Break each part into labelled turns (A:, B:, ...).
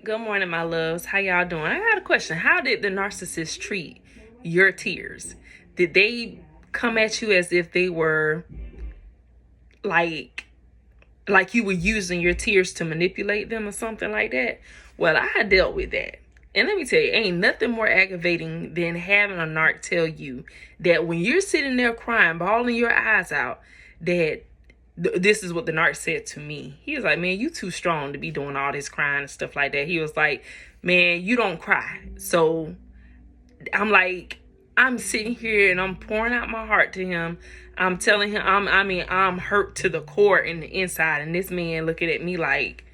A: Good morning, my loves. How y'all doing? I got a question. How did the narcissist treat your tears? Did they come at you as if they were like you were using your tears to manipulate them or something like that? Well, I dealt with that. And let me tell you, ain't nothing more aggravating than having a narc tell you that when you're sitting there crying, bawling your eyes out, that this is what the narc said to me. He was like, man, you too strong to be doing all this crying and stuff like that. He was like, man, you don't cry. So I'm like, I'm sitting here and I'm pouring out my heart to him. I'm telling him, I'm hurt to the core in the inside. And this man looking at me like,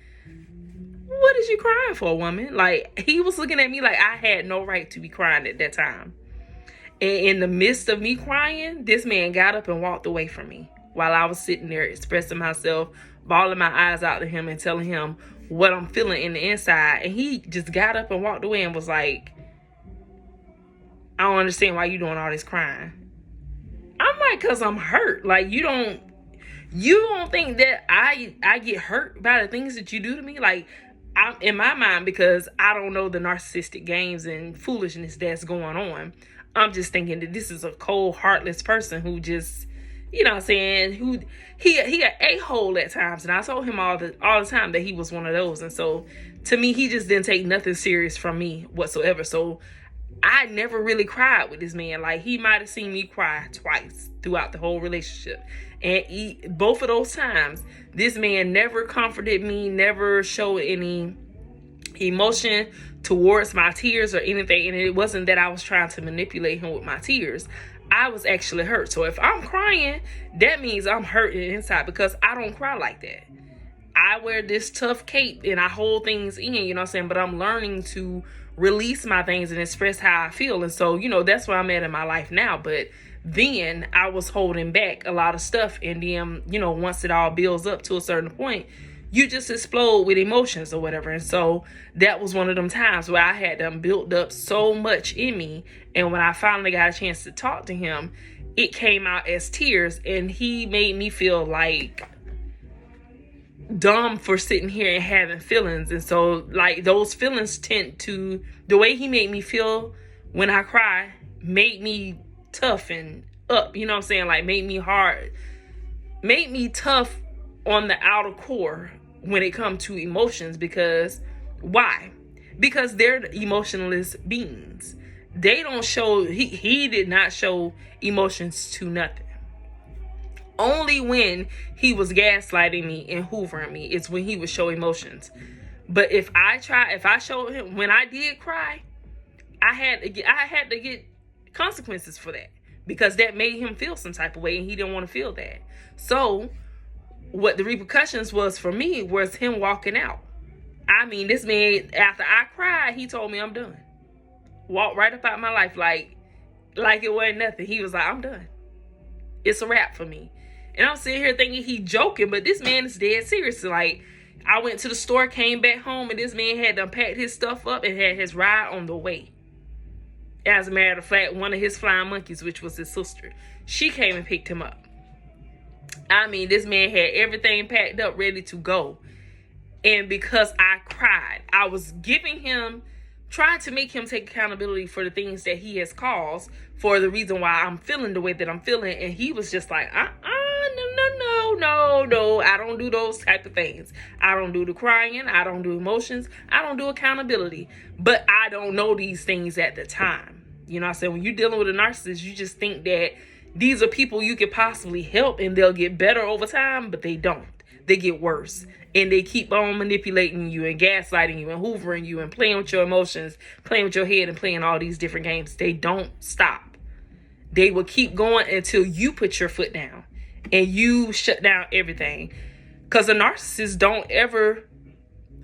A: what is you crying for, woman? Like, he was looking at me like I had no right to be crying at that time. And in the midst of me crying, this man got up and walked away from me while I was sitting there expressing myself, bawling my eyes out to him and telling him what I'm feeling in the inside. And he just got up and walked away and was like, I don't understand why you doing all this crying. I'm like, cause I'm hurt. Like, you don't think that I get hurt by the things that you do to me? Like, I'm in my mind, because I don't know the narcissistic games and foolishness that's going on. I'm just thinking that this is a cold, heartless person who just, you know what I'm saying, who he an a-hole at times. And I told him all the time that he was one of those. And so to me, he just didn't take nothing serious from me whatsoever. So I never really cried with this man. Like, he might have seen me cry twice throughout the whole relationship. And both of those times, this man never comforted me, never showed any emotion towards my tears or anything. And it wasn't that I was trying to manipulate him with my tears. I was actually hurt. So if I'm crying, that means I'm hurting inside, because I don't cry like that. I wear this tough cape and I hold things in, you know what I'm saying? But I'm learning to release my things and express how I feel. And so, that's where I'm at in my life now. But then I was holding back a lot of stuff. And then, once it all builds up to a certain point, you just explode with emotions or whatever. And so that was one of them times where I had them built up so much in me. And when I finally got a chance to talk to him, it came out as tears. And he made me feel like dumb for sitting here and having feelings. And so, like, those feelings the way he made me feel when I cry made me tough and up, you know what I'm saying? Like, made me tough on the outer core when it comes to emotions. Because why? Because they're emotionless beings. They don't show, he did not show emotions to nothing. Only when he was gaslighting me and hoovering me is when he would show emotions. But if I showed him when I did cry, I had to get consequences for that, because that made him feel some type of way and he didn't want to feel that. So what the repercussions was for me was him walking out. I mean, this man, after I cried, he told me I'm done. Walked right up out my life like it wasn't nothing. He was like, I'm done. It's a wrap for me. And I'm sitting here thinking he joking, but this man is dead serious. Like, I went to the store, came back home, and this man had to pack his stuff up and had his ride on the way. As a matter of fact, one of his flying monkeys, which was his sister, she came and picked him up. I mean, this man had everything packed up, ready to go. And because I cried, I was trying to make him take accountability for the things that he has caused, for the reason why I'm feeling the way that I'm feeling. And he was just like, no, I don't do those type of things. I don't do the crying. I don't do emotions. I don't do accountability. But I don't know these things at the time. You know what I'm saying? When you're dealing with a narcissist, you just think that these are people you could possibly help and they'll get better over time, but they don't. They get worse. And they keep on manipulating you and gaslighting you and hoovering you and playing with your emotions, playing with your head and playing all these different games. They don't stop. They will keep going until you put your foot down and you shut down everything. Because the narcissists don't ever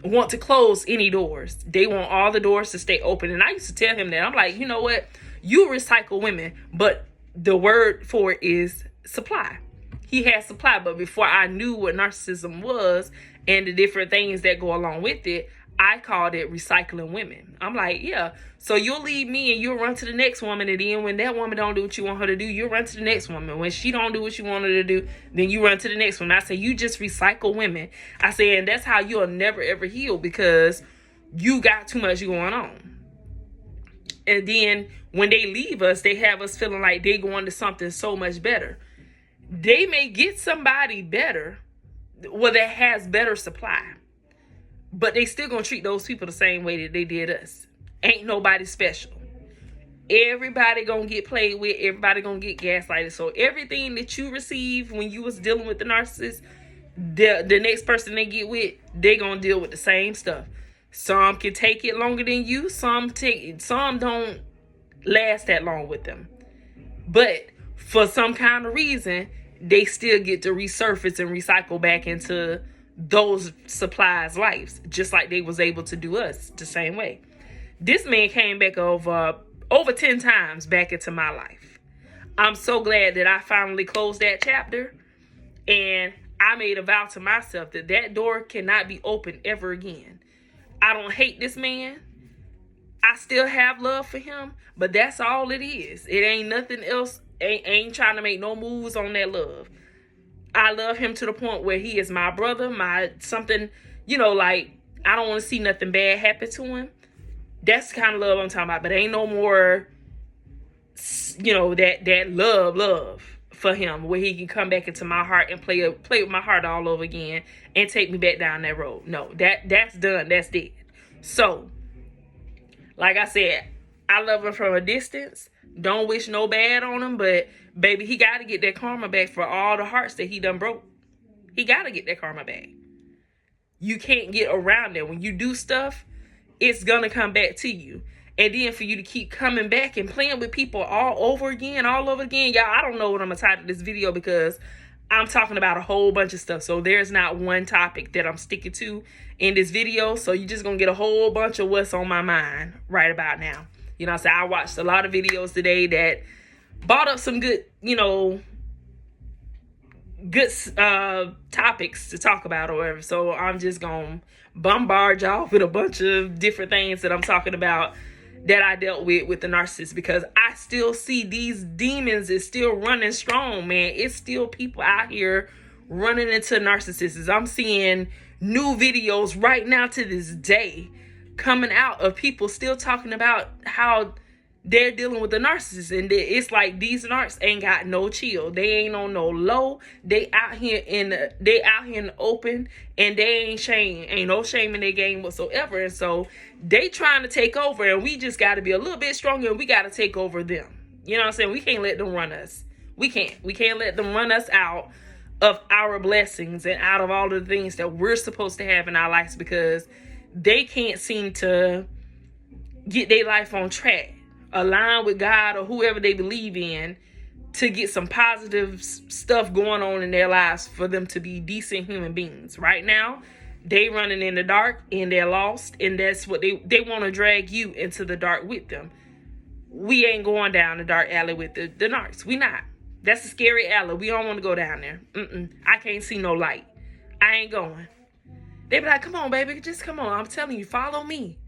A: want to close any doors. They want all the doors to stay open. And I used to tell him that. I'm like, you know what? You recycle women, but the word for it is supply. He had supply, but before I knew what narcissism was and the different things that go along with it, I called it recycling women. I'm like, yeah, so you'll leave me and you'll run to the next woman, and then when that woman don't do what you want her to do, you'll run to the next woman. When she don't do what you want her to do, then you run to the next one. I say, you just recycle women. I say, and that's how you'll never ever heal, because you got too much going on. And then when they leave us, they have us feeling like they're going to something so much better. They may get somebody better, well, that has better supply, but they still gonna treat those people the same way that they did us. Ain't nobody special. Everybody gonna get played with. Everybody gonna get gaslighted. So everything that you receive when you was dealing with the narcissist, the next person they get with, they gonna deal with the same stuff. Some can take it longer than you. Some don't last that long with them. But for some kind of reason, they still get to resurface and recycle back into those supplies' lives, just like they was able to do us the same way. This man came back over 10 times back into my life. I'm so glad that I finally closed that chapter, and I made a vow to myself that that door cannot be opened ever again. I don't hate this man. I still have love for him, but that's all it is. It ain't nothing else. Ain't trying to make no moves on that love. I love him to the point where he is my brother, my something, like I don't want to see nothing bad happen to him. That's the kind of love I'm talking about. But ain't no more, that love for him where he can come back into my heart and play with my heart all over again and take me back down that road. No, that's done. That's dead. So, like I said, I love him from a distance. Don't wish no bad on him, but baby, he got to get that karma back for all the hearts that he done broke. He got to get that karma back. You can't get around that. When you do stuff, it's going to come back to you. And then for you to keep coming back and playing with people all over again. Y'all, I don't know what I'm going to title this video because I'm talking about a whole bunch of stuff. So there's not one topic that I'm sticking to in this video. So you're just going to get a whole bunch of what's on my mind right about now. I watched a lot of videos today that brought up some good, good topics to talk about or whatever. So I'm just going to bombard y'all with a bunch of different things that I'm talking about that I dealt with the narcissist, because I still see these demons is still running strong, man. It's still people out here running into narcissists. I'm seeing new videos right now to this day coming out of people still talking about how they're dealing with the narcissist, and it's like these narcs ain't got no chill. They ain't on no low. They out here in the open, and they ain't no shame in their game whatsoever. And so they trying to take over, and we just got to be a little bit stronger, and we got to take over them. You know what I'm saying? We can't let them run us. We can't let them run us out of our blessings and out of all of the things that we're supposed to have in our lives, because they can't seem to get their life on track, align with God or whoever they believe in, to get some positive stuff going on in their lives for them to be decent human beings. Right now, they running in the dark and they're lost, and that's what they want to drag you into the dark with them. We ain't going down the dark alley with the narcs. We not. That's a scary alley. We don't want to go down there. I can't see no light. I ain't going. They be like, come on, baby, just come on. I'm telling you, follow me.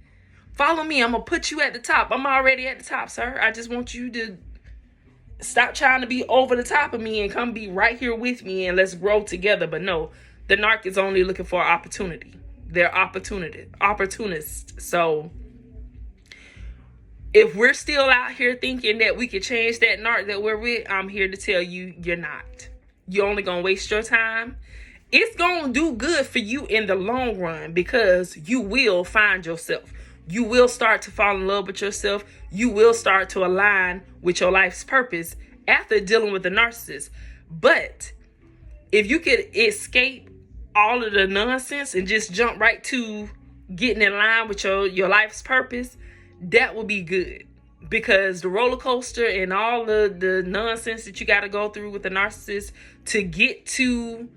A: Follow me. I'm going to put you at the top. I'm already at the top, sir. I just want you to stop trying to be over the top of me and come be right here with me and let's grow together. But no, the narc is only looking for opportunity. They're opportunists. So if we're still out here thinking that we can change that narc that we're with, I'm here to tell you, you're not. You're only going to waste your time. It's going to do good for you in the long run, because you will find yourself. You will start to fall in love with yourself. You will start to align with your life's purpose after dealing with the narcissist. But if you could escape all of the nonsense and just jump right to getting in line with your life's purpose, that would be good. Because the roller coaster and all the nonsense that you got to go through with the narcissist to get to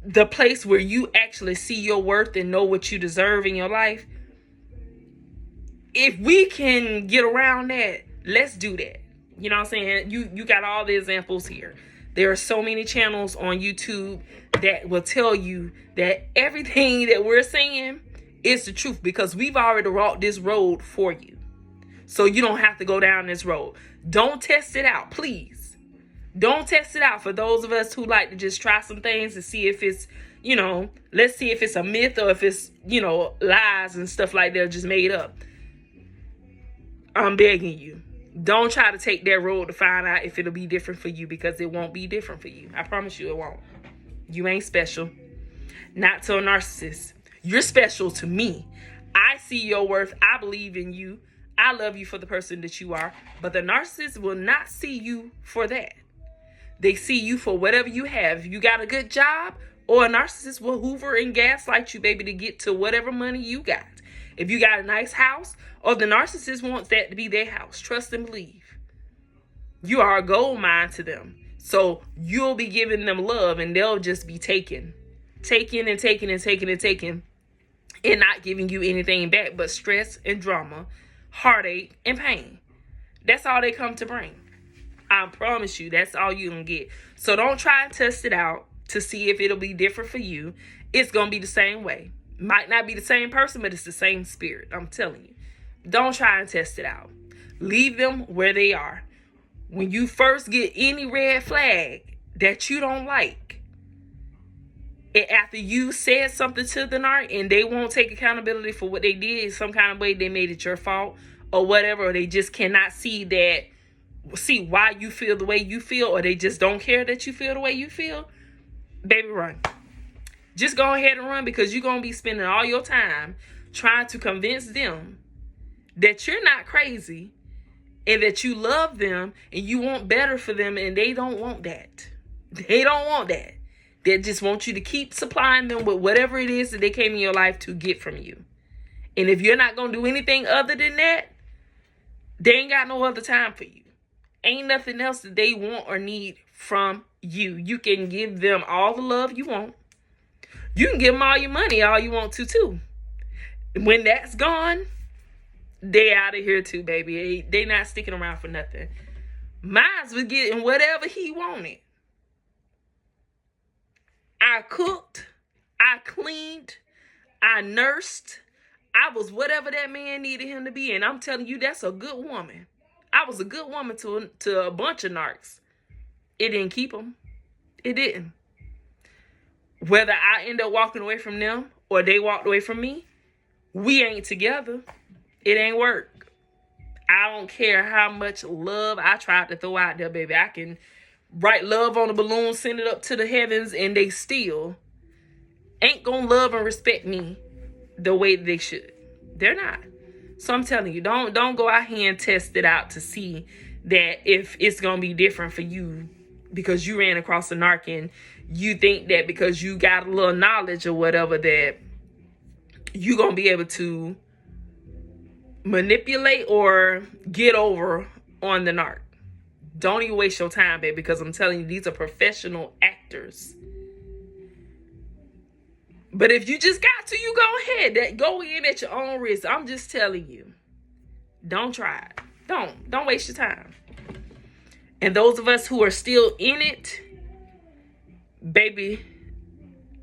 A: the place where you actually see your worth and know what you deserve in your life, if we can get around that, let's do that. You know what I'm saying? You got all the examples here. There are so many channels on YouTube that will tell you that everything that we're saying is the truth, because we've already walked this road for you. So you don't have to go down this road. Don't test it out, please. Don't test it out. For those of us who like to just try some things to see if it's, let's see if it's a myth or if it's, lies and stuff like that just made up. I'm begging you. Don't try to take that road to find out if it'll be different for you, because it won't be different for you. I promise you it won't. You ain't special. Not to a narcissist. You're special to me. I see your worth. I believe in you. I love you for the person that you are. But the narcissist will not see you for that. They see you for whatever you have. If you got a good job, or a narcissist will hoover and gaslight you, baby, to get to whatever money you got. If you got a nice house, or the narcissist wants that to be their house. Trust and believe. You are a gold mine to them. So you'll be giving them love, and they'll just be taking and not giving you anything back but stress and drama, heartache and pain. That's all they come to bring. I promise you, that's all you're going to get. So don't try and test it out to see if it'll be different for you. It's going to be the same way. Might not be the same person, but it's the same spirit. I'm telling you. Don't try and test it out. Leave them where they are. When you first get any red flag that you don't like, and after you said something to the narc and they won't take accountability for what they did, some kind of way they made it your fault or whatever, or they just cannot see why you feel the way you feel, or they just don't care that you feel the way you feel, baby, run. Just go ahead and run, because you're going to be spending all your time trying to convince them that you're not crazy and that you love them and you want better for them, and they don't want that. They don't want that. They just want you to keep supplying them with whatever it is that they came in your life to get from you. And if you're not going to do anything other than that, they ain't got no other time for you. Ain't nothing else that they want or need from you. You can give them all the love you want. You can give them all your money all you want to too. When that's gone, they out of here too, baby. They not sticking around for nothing. Mine's was getting whatever he wanted. I cooked, I cleaned, I nursed. I was whatever that man needed him to be. And I'm telling you, that's a good woman. I was a good woman to a bunch of narcs. It didn't keep them. It didn't. Whether I end up walking away from them or they walked away from me, we ain't together. It ain't work. I don't care how much love I tried to throw out there, baby. I can write love on a balloon, send it up to the heavens, and they still ain't gonna love and respect me the way they should. They're not. So I'm telling you, don't go out here and test it out to see that if it's gonna be different for you because you ran across a narc and you think that because you got a little knowledge or whatever that you gonna be able to manipulate or get over on the narc. Don't even waste your time, baby, because I'm telling you, these are professional actors. But if you just got to, you go ahead. Go in at your own risk. I'm just telling you. Don't try it. Don't waste your time. And those of us who are still in it, baby,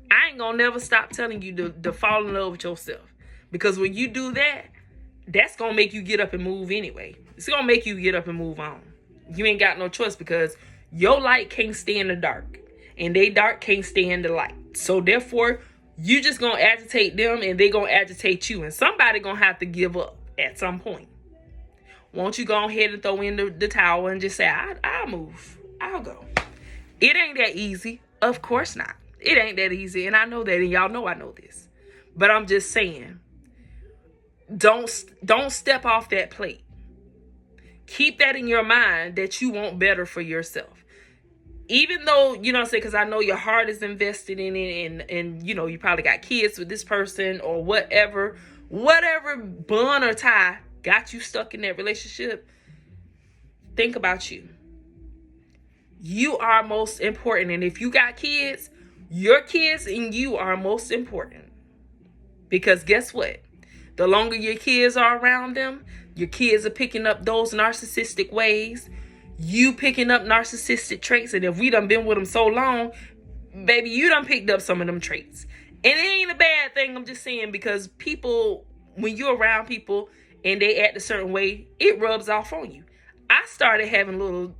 A: I ain't gonna never stop telling you to fall in love with yourself. Because when you do that, that's gonna make you get up and move anyway. It's gonna make you get up and move on. You ain't got no choice, because your light can't stay in the dark. And they dark can't stay in the light. So therefore, you just gonna agitate them and they gonna agitate you. And somebody gonna have to give up at some point. Won't you go ahead and throw in the towel and just say, I'll move. I'll go. It ain't that easy. Of course not. It ain't that easy. And I know that. And y'all know I know this. But I'm just saying, don't step off that plate. Keep that in your mind that you want better for yourself. Even though, you know what I'm saying, because I know your heart is invested in it, and you know, you probably got kids with this person or whatever bond or tie got you stuck in that relationship. Think about you. You are most important. And if you got kids, your kids and you are most important. Because guess what? The longer your kids are around them, your kids are picking up those narcissistic ways. You picking up narcissistic traits. And if we done been with them so long, baby, you done picked up some of them traits. And it ain't a bad thing. I'm just saying, because people, when you're around people and they act a certain way, it rubs off on you. I started having little,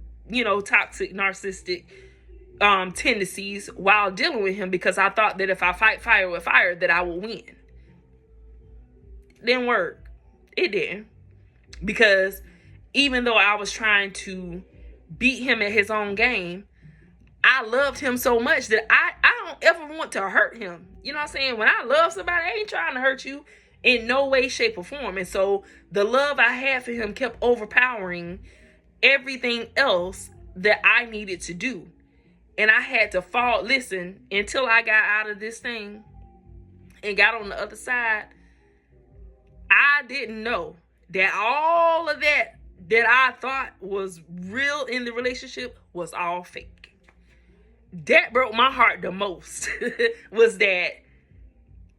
A: toxic, narcissistic tendencies while dealing with him, because I thought that if I fight fire with fire that I would win. Didn't work. It didn't. Because even though I was trying to beat him at his own game, I loved him so much that I don't ever want to hurt him. You know what I'm saying? When I love somebody, I ain't trying to hurt you in no way, shape, or form. And so the love I had for him kept overpowering everything else that I needed to do. And I had to listen, until I got out of this thing and got on the other side. I didn't know that all of that I thought was real in the relationship was all fake. That broke my heart the most. Was that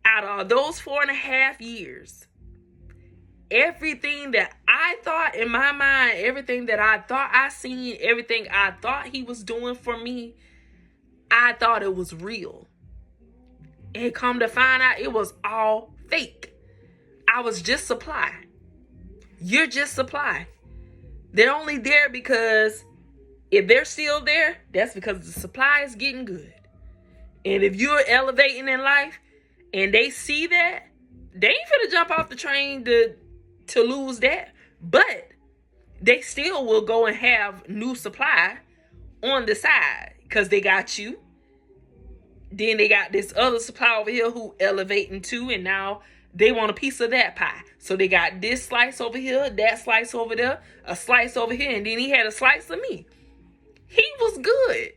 A: out of those 4.5 years, everything that I thought in my mind, everything that I thought I seen, everything I thought he was doing for me, I thought it was real. And come to find out, it was all fake. I was just supply. You're just supply. They're only there because if they're still there, that's because the supply is getting good. And if you're elevating in life and they see that, they ain't finna jump off the train to lose that. But they still will go and have new supply on the side because they got you. Then they got this other supply over here who elevating too, and now they want a piece of that pie. So they got this slice over here, that slice over there, a slice over here, and then he had a slice of me. He was good.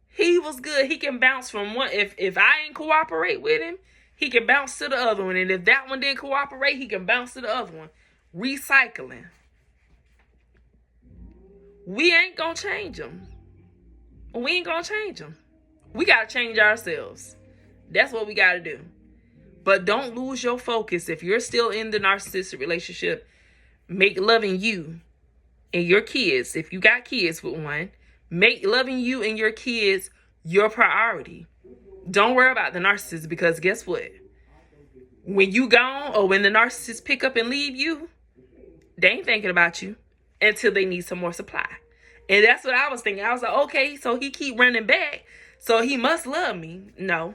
A: He was good. He can bounce from one. If I ain't cooperate with him, he can bounce to the other one. And if that one didn't cooperate, he can bounce to the other one. Recycling. We ain't gonna change him. We ain't gonna change him. We gotta change ourselves. That's what we gotta do. But don't lose your focus. If you're still in the narcissistic relationship, make loving you and your kids, if you got kids with one, make loving you and your kids your priority. Don't worry about the narcissist, because guess what? When you gone, or when the narcissists pick up and leave you, they ain't thinking about you until they need some more supply. And that's what I was thinking. I was like, okay, so he keep running back, so he must love me. No.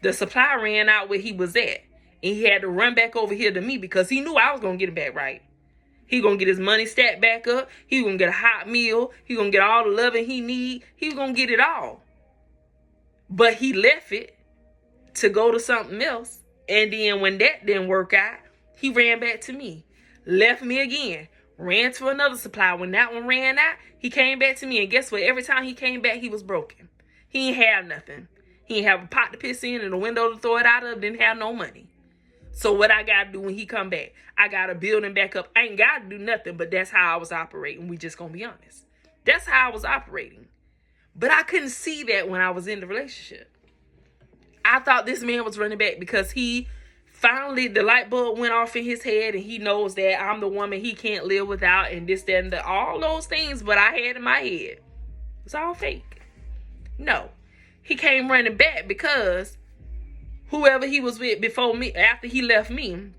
A: The supply ran out where he was at. And he had to run back over here to me because he knew I was going to get it back right. He going to get his money stacked back up. He going to get a hot meal. He going to get all the loving he need. He going to get it all. But he left it to go to something else. And then when that didn't work out, he ran back to me. Left me again. Ran to another supply. When that one ran out, he came back to me. And guess what? Every time he came back, he was broken. He ain't have nothing. He didn't have a pot to piss in and a window to throw it out of. Didn't have no money. So what I got to do when he come back? I got to build him back up. I ain't got to do nothing, but that's how I was operating. We just going to be honest. That's how I was operating. But I couldn't see that when I was in the relationship. I thought this man was running back because he finally, the light bulb went off in his head and he knows that I'm the woman he can't live without and this, that, and all those things. But I had in my head, it's all fake. No. He came running back because whoever he was with before me, after he left me,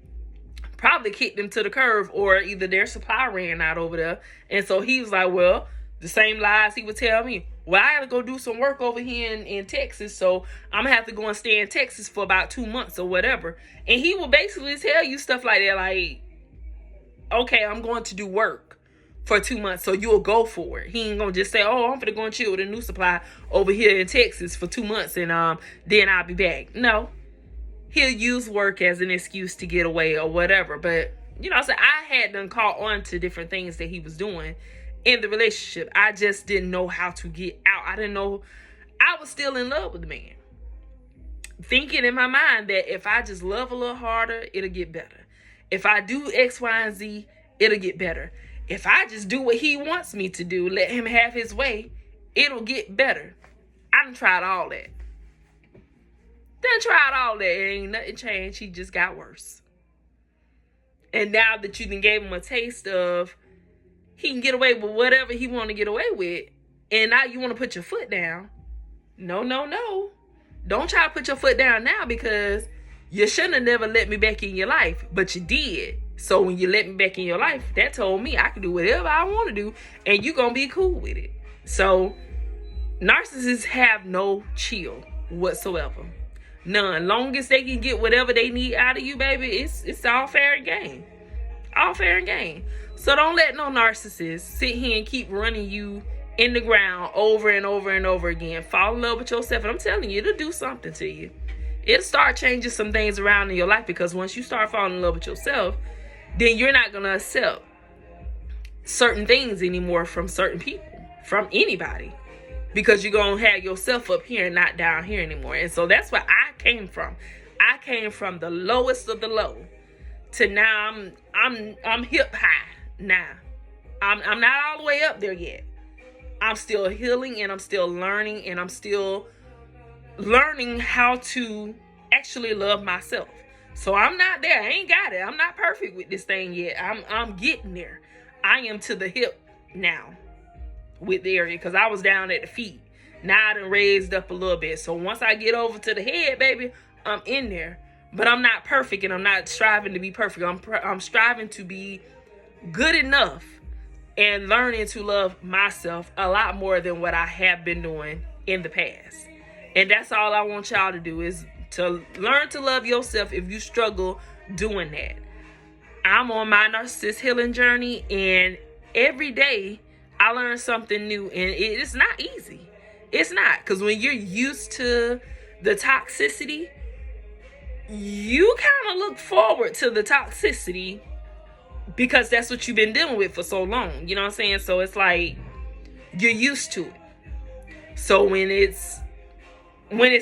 A: probably kicked him to the curb, or either their supply ran out over there. And so he was like, well, the same lies he would tell me. Well, I got to go do some work over here in Texas, so I'm going to have to go and stay in Texas for about 2 months or whatever. And he will basically tell you stuff like that, like, okay, I'm going to do work for 2 months, so you'll go for it. He ain't gonna just say, oh, I'm gonna go and chill with a new supply over here in Texas for 2 months and then I'll be back. No. He'll use work as an excuse to get away or whatever. But, you know, so I had done caught on to different things that he was doing in the relationship. I just didn't know how to get out. I didn't know. I was still in love with the man. Thinking in my mind that if I just love a little harder, it'll get better. If I do X, Y, and Z, it'll get better. If I just do what he wants me to do, let him have his way, it'll get better. I done tried all that. Ain't nothing changed. He just got worse. And now that you done gave him a taste of, he can get away with whatever he want to get away with, and now you want to put your foot down. No. Don't try to put your foot down now, because you shouldn't have never let me back in your life, but you did. So when you let me back in your life, that told me I can do whatever I want to do, and you gonna be cool with it. So Narcissists have no chill whatsoever. None. Long as they can get whatever they need out of you, baby, it's all fair and game. All fair and game. So don't let no narcissist sit here and keep running you in the ground over and over and over again. Fall in love with yourself. And I'm telling you, it'll do something to you. It'll start changing some things around in your life, because once you start falling in love with yourself, then you're not going to accept certain things anymore from certain people, from anybody, because you're going to have yourself up here and not down here anymore. And so that's where I came from. I came from the lowest of the low to now I'm hip high now. I'm not all the way up there yet. I'm still healing, and I'm still learning, and I'm still learning how to actually love myself. So I'm not there. I ain't got it. I'm not perfect with this thing yet. I'm getting there. I am to the hip now with the area, because I was down at the feet. Now I done raised up a little bit. So once I get over to the head, baby, I'm in there. But I'm not perfect, and I'm not striving to be perfect. I'm striving to be good enough and learning to love myself a lot more than what I have been doing in the past. And that's all I want y'all to do, is to learn to love yourself if you struggle doing that. I'm on my narcissist healing journey, and every day I learn something new, and it's not easy. It's not, because when you're used to the toxicity, you kind of look forward to the toxicity, because that's what you've been dealing with for so long. You know what I'm saying? So it's like you're used to it. So when it's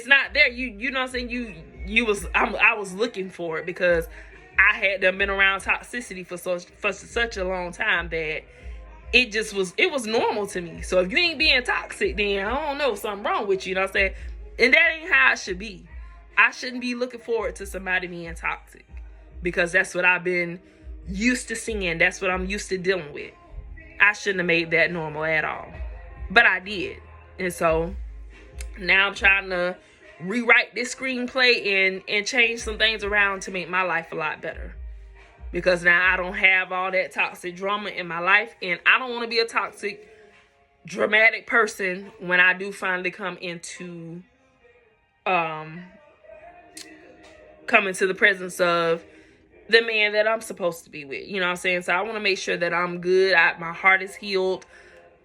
A: not there, you know what I'm saying, I was looking for it, because I had done been around toxicity for such a long time that it was normal to me. So if you ain't being toxic, then I don't know, something wrong with you. You know what I'm saying? And that ain't how it should be. I shouldn't be looking forward to somebody being toxic, because that's what I've been used to seeing. That's what I'm used to dealing with. I shouldn't have made that normal at all, but I did. And so now I'm trying to rewrite this screenplay and change some things around to make my life a lot better, because now I don't have all that toxic drama in my life, and I don't want to be a toxic, dramatic person when I do finally come into the presence of the man that I'm supposed to be with. You know what I'm saying? So I want to make sure that I'm good. My heart is healed.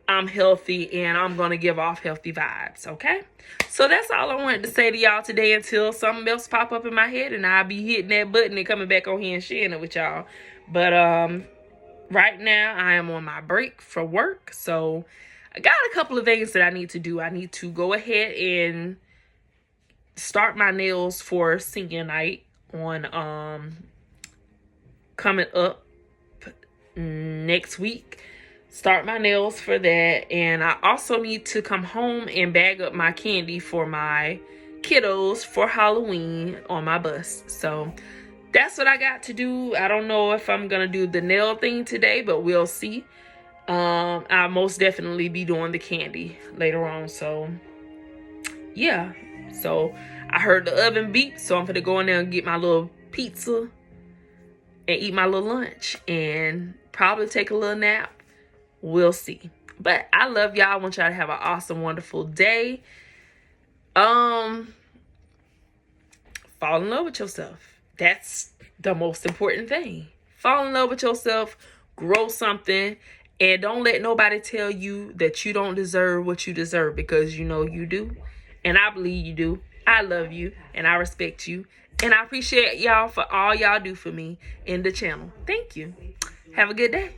A: I'm healthy, and I'm going to give off healthy vibes. Okay? So that's all I wanted to say to y'all today, until something else pop up in my head and I'll be hitting that button and coming back on here and sharing it with y'all. But right now I am on my break for work. So I got a couple of things that I need to do. I need to go ahead and start my nails for senior night on coming up next week. Start my nails for that. And I also need to come home and bag up my candy for my kiddos for Halloween on my bus. So that's what I got to do. I don't know if I'm gonna do the nail thing today, but we'll see. I'll most definitely be doing the candy later on. So yeah, so I heard the oven beep, so I'm gonna go in there and get my little pizza and eat my little lunch and probably take a little nap. We'll see. But I love y'all. I want y'all to have an awesome, wonderful day. Fall in love with yourself. That's the most important thing. Fall in love with yourself, grow something, and don't let nobody tell you that you don't deserve what you deserve, because you know you do. And I believe you do. I love you, and I respect you, and I appreciate y'all for all y'all do for me in the channel. Thank you. Have a good day.